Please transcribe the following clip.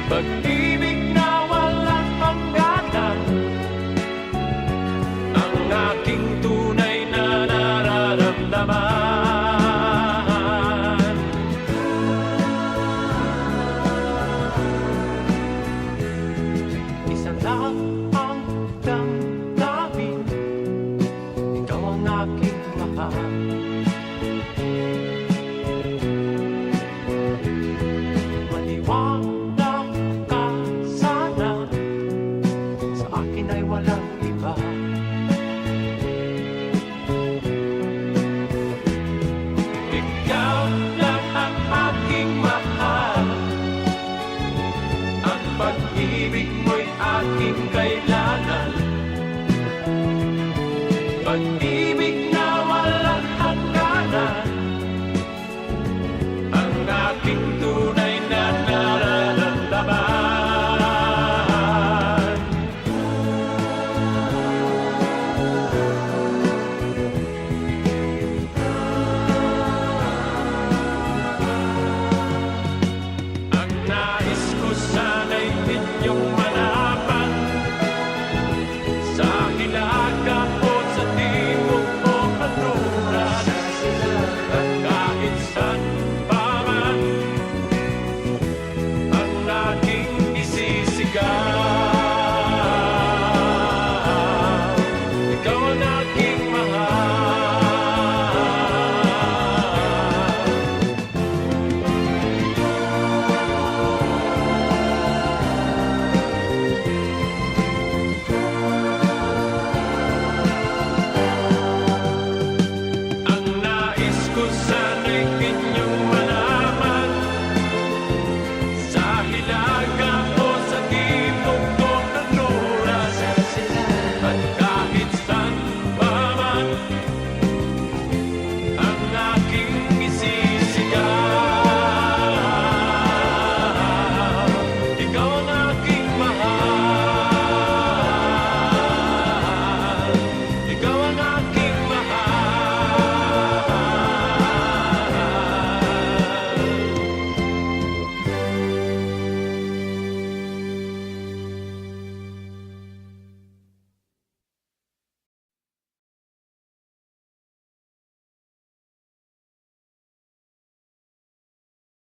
Pag-ibig na walang hangganan, ang aking tunay na nararamdaman. Isa lang ang damdamin, ikaw ang aking mahal. Maniwala ka sana, sa akin ay walang iba. Ikaw lang ang aking mahal, ang pag-ibig mo'y aking kailangan. Pag-ibig na walang hangganan, ang aking tunay na nararamdaman. Ang